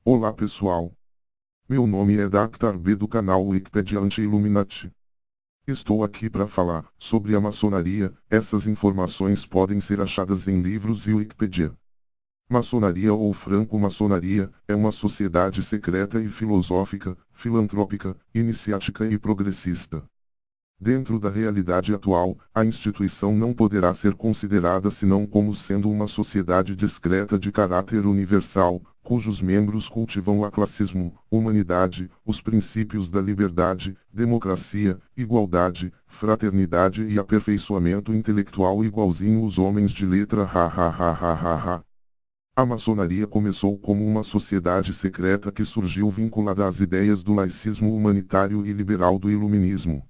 Olá pessoal. Meu nome é Dr. B do canal Wikipedia Anti-Illuminati. Estou aqui para falar sobre a maçonaria. Essas informações podem ser achadas em livros e Wikipedia. Maçonaria ou franco-maçonaria é uma sociedade secreta e filosófica, filantrópica, iniciática e progressista. Dentro da realidade atual, a instituição não poderá ser considerada senão como sendo uma sociedade discreta de caráter universal, cujos membros cultivam o classismo, humanidade, os princípios da liberdade, democracia, igualdade, fraternidade e aperfeiçoamento intelectual igualzinho os homens de letra. A maçonaria começou como uma sociedade secreta que surgiu vinculada às ideias do laicismo humanitário e liberal do iluminismo.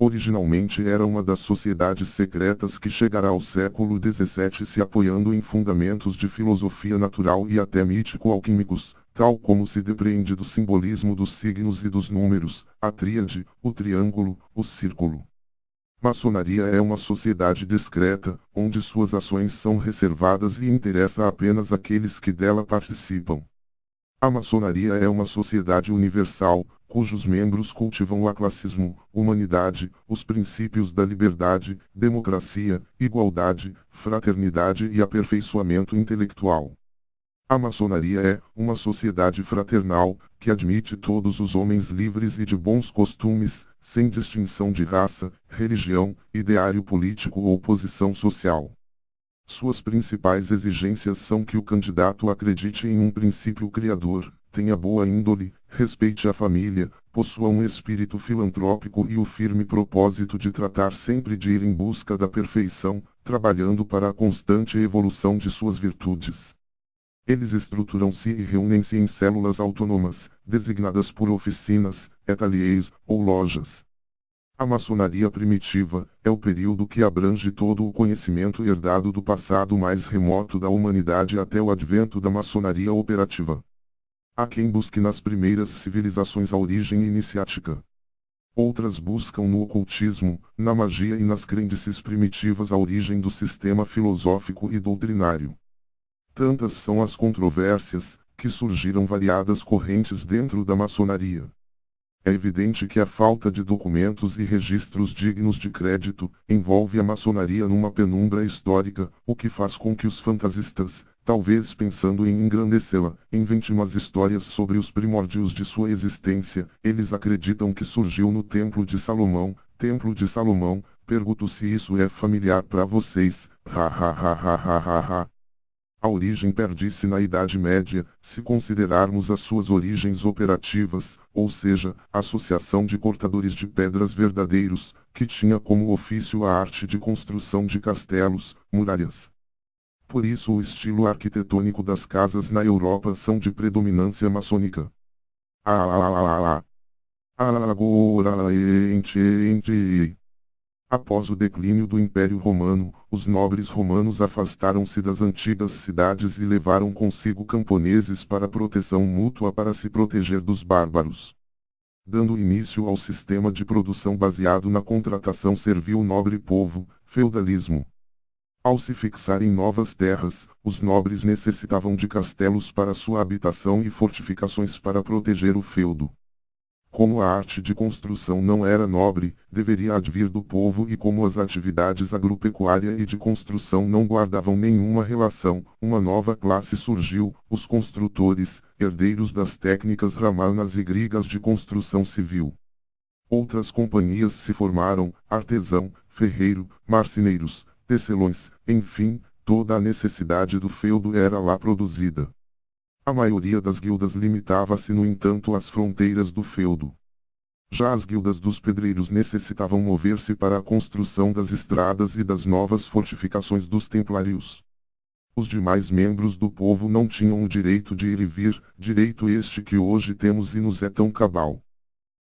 Originalmente era uma das sociedades secretas que chegará ao século XVII se apoiando em fundamentos de filosofia natural e até mítico-alquímicos, tal como se depreende do simbolismo dos signos e dos números, a tríade, o triângulo, o círculo. Maçonaria é uma sociedade discreta, onde suas ações são reservadas e interessa apenas àqueles que dela participam. A maçonaria é uma sociedade universal, cujos membros cultivam o classismo, humanidade, os princípios da liberdade, democracia, igualdade, fraternidade e aperfeiçoamento intelectual. A maçonaria é uma sociedade fraternal, que admite todos os homens livres e de bons costumes, sem distinção de raça, religião, ideário político ou posição social. Suas principais exigências são que o candidato acredite em um princípio criador, tenha boa índole, respeite a família, possua um espírito filantrópico e o firme propósito de tratar sempre de ir em busca da perfeição, trabalhando para a constante evolução de suas virtudes. Eles estruturam-se e reúnem-se em células autônomas, designadas por oficinas, ateliês ou lojas. A maçonaria primitiva é o período que abrange todo o conhecimento herdado do passado mais remoto da humanidade até o advento da maçonaria operativa. Há quem busque nas primeiras civilizações a origem iniciática. Outras buscam no ocultismo, na magia e nas crendices primitivas a origem do sistema filosófico e doutrinário. Tantas são as controvérsias, que surgiram variadas correntes dentro da maçonaria. É evidente que a falta de documentos e registros dignos de crédito envolve a maçonaria numa penumbra histórica, o que faz com que os fantasistas, talvez pensando em engrandecê-la, inventem umas histórias sobre os primórdios de sua existência. Eles acreditam que surgiu no Templo de Salomão. Templo de Salomão, pergunto se isso é familiar para vocês. A origem perde-se na Idade Média, se considerarmos as suas origens operativas, ou seja, a associação de cortadores de pedras verdadeiros, que tinha como ofício a arte de construção de castelos, muralhas. Por isso o estilo arquitetônico das casas na Europa são de predominância maçônica. Após o declínio do Império Romano, os nobres romanos afastaram-se das antigas cidades e levaram consigo camponeses para proteção mútua para se proteger dos bárbaros. Dando início ao sistema de produção baseado na contratação servil nobre povo, feudalismo. Ao se fixar em novas terras, os nobres necessitavam de castelos para sua habitação e fortificações para proteger o feudo. Como a arte de construção não era nobre, deveria advir do povo e como as atividades agropecuária e de construção não guardavam nenhuma relação, uma nova classe surgiu, os construtores, herdeiros das técnicas romanas e gregas de construção civil. Outras companhias se formaram, artesão, ferreiro, marceneiros, tecelões, enfim, toda a necessidade do feudo era lá produzida. A maioria das guildas limitava-se no entanto às fronteiras do feudo. Já as guildas dos pedreiros necessitavam mover-se para a construção das estradas e das novas fortificações dos templários. Os demais membros do povo não tinham o direito de ir e vir, direito este que hoje temos e nos é tão cabal.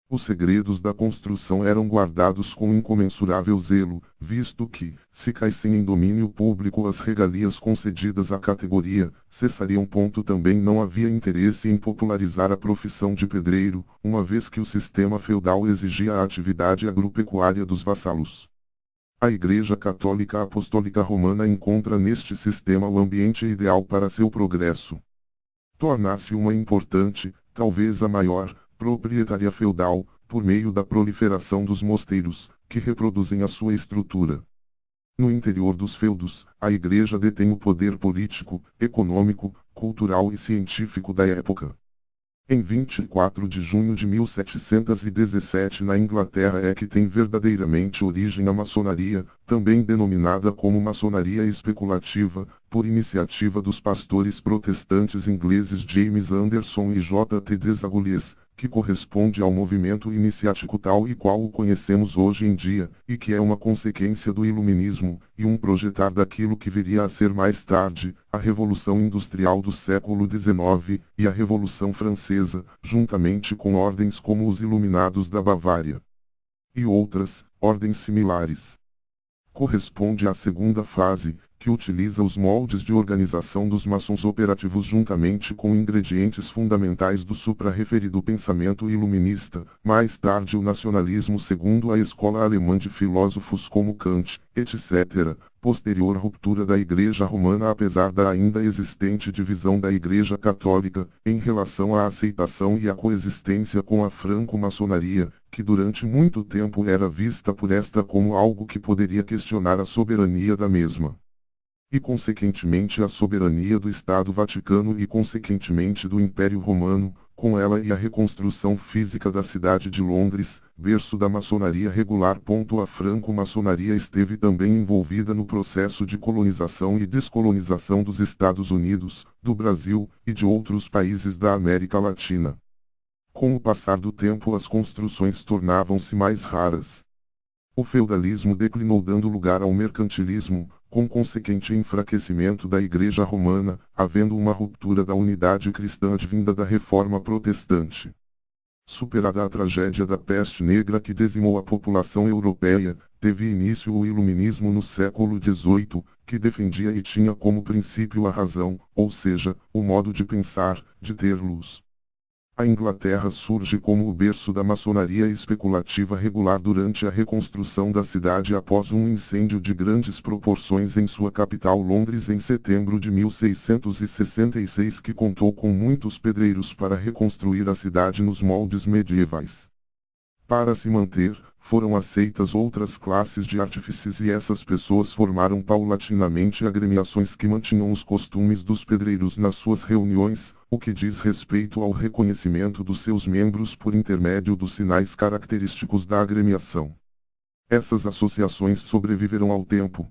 Os segredos da construção eram guardados com incomensurável zelo, visto que, se caíssem em domínio público as regalias concedidas à categoria, cessariam. Também não havia interesse em popularizar a profissão de pedreiro, uma vez que o sistema feudal exigia a atividade agropecuária dos vassalos. A Igreja Católica Apostólica Romana encontra neste sistema o ambiente ideal para seu progresso. Torna-se uma importante, talvez a maior, proprietária feudal, por meio da proliferação dos mosteiros, que reproduzem a sua estrutura. No interior dos feudos, a Igreja detém o poder político, econômico, cultural e científico da época. Em 24 de junho de 1717 na Inglaterra é que tem verdadeiramente origem a maçonaria, também denominada como maçonaria especulativa, por iniciativa dos pastores protestantes ingleses James Anderson e J. T. Desagulhes, que corresponde ao movimento iniciático tal e qual o conhecemos hoje em dia, e que é uma consequência do Iluminismo, e um projetar daquilo que viria a ser mais tarde, a Revolução Industrial do século XIX, e a Revolução Francesa, juntamente com ordens como os Iluminados da Bavária. E outras, ordens similares. Corresponde à segunda fase, que utiliza os moldes de organização dos maçons operativos juntamente com ingredientes fundamentais do supra-referido pensamento iluminista, mais tarde o nacionalismo segundo a escola alemã de filósofos como Kant, etc., posterior ruptura da Igreja Romana apesar da ainda existente divisão da Igreja Católica, em relação à aceitação e à coexistência com a franco-maçonaria, que durante muito tempo era vista por esta como algo que poderia questionar a soberania da mesma. E consequentemente a soberania do Estado Vaticano e consequentemente do Império Romano, com ela e a reconstrução física da cidade de Londres, berço da maçonaria regular. A franco-maçonaria esteve também envolvida no processo de colonização e descolonização dos Estados Unidos, do Brasil, e de outros países da América Latina. Com o passar do tempo as construções tornavam-se mais raras. O feudalismo declinou dando lugar ao mercantilismo, com consequente enfraquecimento da Igreja Romana, havendo uma ruptura da unidade cristã advinda da Reforma Protestante. Superada a tragédia da peste negra que dizimou a população europeia, teve início o Iluminismo no século XVIII, que defendia e tinha como princípio a razão, ou seja, o modo de pensar, de ter luz. A Inglaterra surge como o berço da maçonaria especulativa regular durante a reconstrução da cidade após um incêndio de grandes proporções em sua capital Londres em setembro de 1666 que contou com muitos pedreiros para reconstruir a cidade nos moldes medievais. Para se manter, foram aceitas outras classes de artífices e essas pessoas formaram paulatinamente agremiações que mantinham os costumes dos pedreiros nas suas reuniões, o que diz respeito ao reconhecimento dos seus membros por intermédio dos sinais característicos da agremiação. Essas associações sobreviveram ao tempo.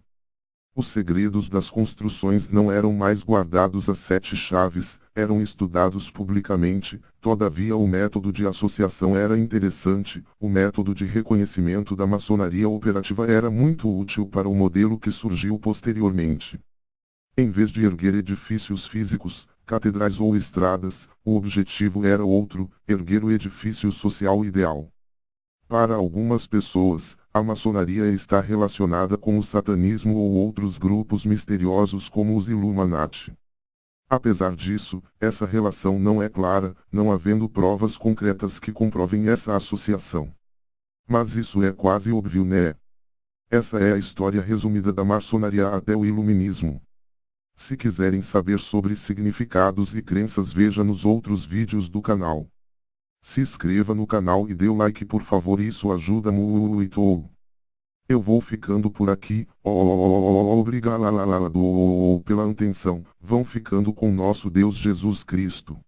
Os segredos das construções não eram mais guardados a 7 chaves, eram estudados publicamente, todavia o método de associação era interessante, o método de reconhecimento da maçonaria operativa era muito útil para o modelo que surgiu posteriormente. Em vez de erguer edifícios físicos, catedrais ou estradas, o objetivo era outro, erguer o edifício social ideal. Para algumas pessoas, a maçonaria está relacionada com o satanismo ou outros grupos misteriosos como os Illuminati. Apesar disso, essa relação não é clara, não havendo provas concretas que comprovem essa associação. Mas isso é quase óbvio, né? Essa é a história resumida da maçonaria até o Iluminismo. Se quiserem saber sobre significados e crenças, veja nos outros vídeos do canal. Se inscreva no canal e dê o like por favor, isso ajuda muito. Eu vou ficando por aqui, obrigado pela atenção, vão ficando com nosso Deus Jesus Cristo.